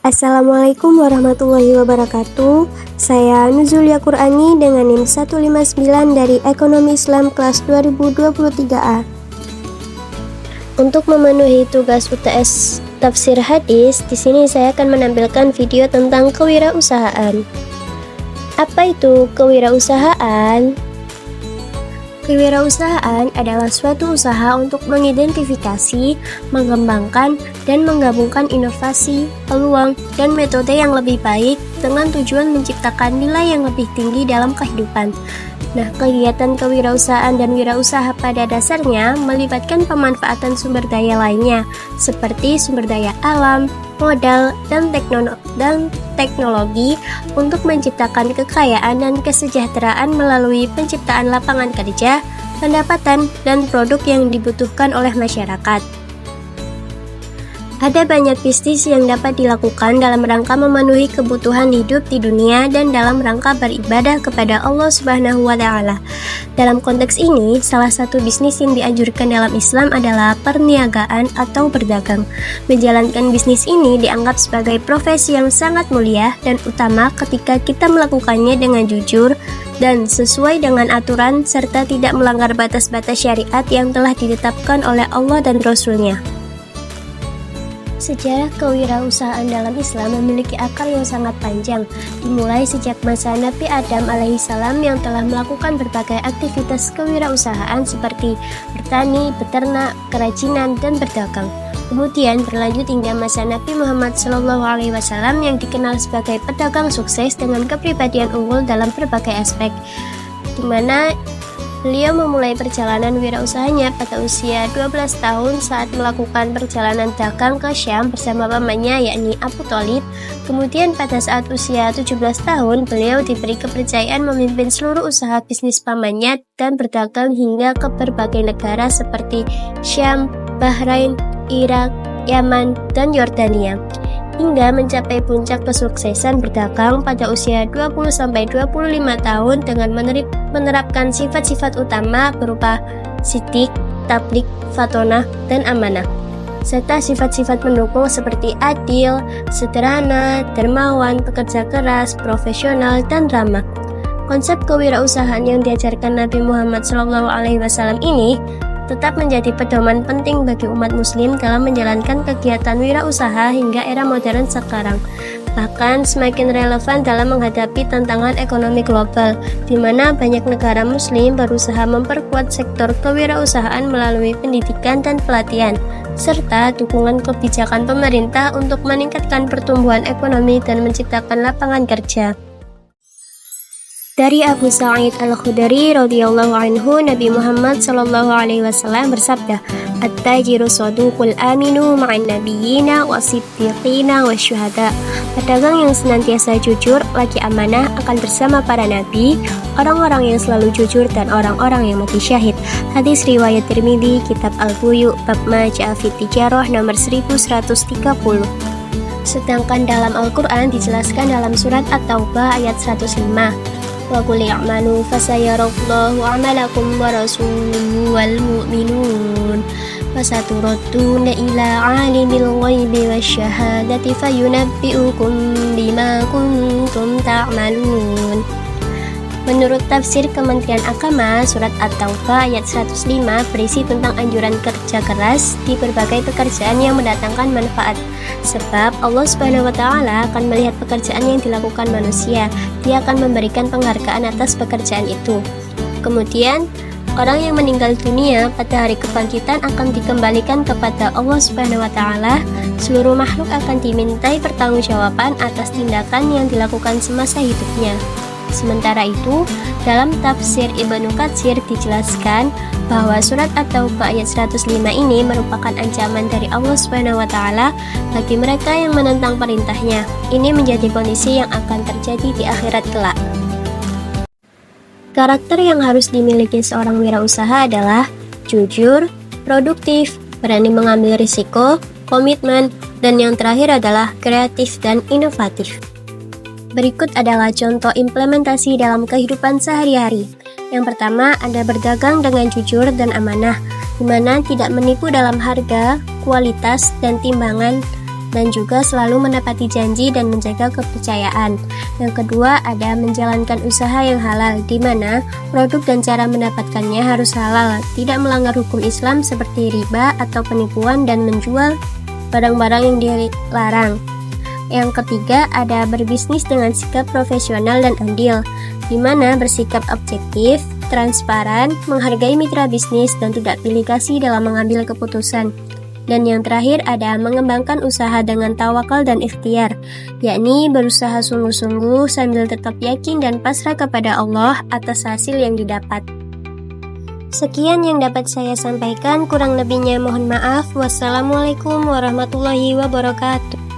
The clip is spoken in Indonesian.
Assalamualaikum warahmatullahi wabarakatuh. Saya Nuzulia Qur'ani dengan NIM 159 dari Ekonomi Islam kelas 2023A. Untuk memenuhi tugas UTS tafsir hadis, di sini saya akan menampilkan video tentang kewirausahaan. Apa itu kewirausahaan? Kewirausahaan adalah suatu usaha untuk mengidentifikasi, mengembangkan, dan menggabungkan inovasi, peluang, dan metode yang lebih baik dengan tujuan menciptakan nilai yang lebih tinggi dalam kehidupan. Nah, kegiatan kewirausahaan dan wirausaha pada dasarnya melibatkan pemanfaatan sumber daya lainnya, seperti sumber daya alam, modal, dan teknologi untuk menciptakan kekayaan dan kesejahteraan melalui penciptaan lapangan kerja, pendapatan, dan produk yang dibutuhkan oleh masyarakat. Ada banyak bisnis yang dapat dilakukan dalam rangka memenuhi kebutuhan hidup di dunia dan dalam rangka beribadah kepada Allah Subhanahu wa Ta'ala. Dalam konteks ini, salah satu bisnis yang dianjurkan dalam Islam adalah perniagaan atau berdagang. Menjalankan bisnis ini dianggap sebagai profesi yang sangat mulia dan utama ketika kita melakukannya dengan jujur dan sesuai dengan aturan serta tidak melanggar batas-batas syariat yang telah ditetapkan oleh Allah dan Rasul-Nya. Sejarah kewirausahaan dalam Islam memiliki akar yang sangat panjang, dimulai sejak masa Nabi Adam alaihissalam yang telah melakukan berbagai aktivitas kewirausahaan seperti bertani, beternak, kerajinan, dan berdagang. Kemudian berlanjut hingga masa Nabi Muhammad SAW yang dikenal sebagai pedagang sukses dengan kepribadian unggul dalam berbagai aspek, di mana beliau memulai perjalanan wirausahanya pada usia 12 tahun saat melakukan perjalanan dagang ke Syam bersama pamannya yakni Abu Thalib. Kemudian pada saat usia 17 tahun, beliau diberi kepercayaan memimpin seluruh usaha bisnis pamannya dan berdagang hingga ke berbagai negara seperti Syam, Bahrain, Irak, Yaman, dan Yordania. Hingga mencapai puncak kesuksesan berdagang pada usia 20-25 tahun dengan menerapkan sifat-sifat utama berupa siddiq, tablik, fatonah, dan amanah, serta sifat-sifat pendukung seperti adil, sederhana, dermawan, pekerja keras, profesional, dan ramah. Konsep kewirausahaan yang diajarkan Nabi Muhammad SAW ini tetap menjadi pedoman penting bagi umat muslim dalam menjalankan kegiatan wirausaha hingga era modern sekarang. Bahkan semakin relevan dalam menghadapi tantangan ekonomi global, di mana banyak negara muslim berusaha memperkuat sektor kewirausahaan melalui pendidikan dan pelatihan, serta dukungan kebijakan pemerintah untuk meningkatkan pertumbuhan ekonomi dan menciptakan lapangan kerja. Dari Abu Sa'id Al-Khudri radhiyallahu anhu, Nabi Muhammad sallallahu alaihi wasallam bersabda, "At-tajiru saduqul aminu ma'an nabiyyina was-siddiqina wasyuhada." Pedagang yang senantiasa jujur lagi amanah akan bersama para nabi, orang-orang yang selalu jujur dan orang-orang yang mati syahid. Hadis riwayat Tirmidzi, Kitab Al-Buyu, bab ma ja'a fit tijarah nomor 1130. Sedangkan dalam Al-Quran dijelaskan dalam surat At-Taubah ayat 105. Wa qul i'malu fasayarallahu 'amalakum wa rasuluhu wal mu'minun fasaturadduna ila 'alimil ghaibi wasyahadati fayunabbi'ukum bima kuntum ta'malun. Menurut tafsir Kementerian Agama, surat At-Taubah ayat 105 berisi tentang anjuran kerja keras di berbagai pekerjaan yang mendatangkan manfaat. Sebab Allah Subhanahu wa Ta'ala akan melihat pekerjaan yang dilakukan manusia. Dia akan memberikan penghargaan atas pekerjaan itu. Kemudian, orang yang meninggal dunia pada hari kebangkitan akan dikembalikan kepada Allah Subhanahu wa Ta'ala. Seluruh makhluk akan dimintai pertanggungjawaban atas tindakan yang dilakukan semasa hidupnya. Sementara itu, dalam tafsir Ibnu Katsir dijelaskan bahwa surat At-Taubah ayat 105 ini merupakan ancaman dari Allah Subhanahu wa Ta'ala bagi mereka yang menentang perintahnya. Ini menjadi kondisi yang akan terjadi di akhirat kelak. Karakter yang harus dimiliki seorang wirausaha adalah jujur, produktif, berani mengambil risiko, komitmen, dan yang terakhir adalah kreatif dan inovatif. Berikut adalah contoh implementasi dalam kehidupan sehari-hari. Yang pertama, Anda berdagang dengan jujur dan amanah, di mana tidak menipu dalam harga, kualitas, dan timbangan, dan juga selalu menepati janji dan menjaga kepercayaan. Yang kedua, ada menjalankan usaha yang halal, di mana produk dan cara mendapatkannya harus halal, tidak melanggar hukum Islam seperti riba atau penipuan dan menjual barang-barang yang dilarang. Yang ketiga, ada berbisnis dengan sikap profesional dan adil, di mana bersikap objektif, transparan, menghargai mitra bisnis, dan tidak pilih kasih dalam mengambil keputusan. Dan yang terakhir ada mengembangkan usaha dengan tawakal dan ikhtiar, yakni berusaha sungguh-sungguh sambil tetap yakin dan pasrah kepada Allah atas hasil yang didapat. Sekian yang dapat saya sampaikan, kurang lebihnya mohon maaf. Wassalamualaikum warahmatullahi wabarakatuh.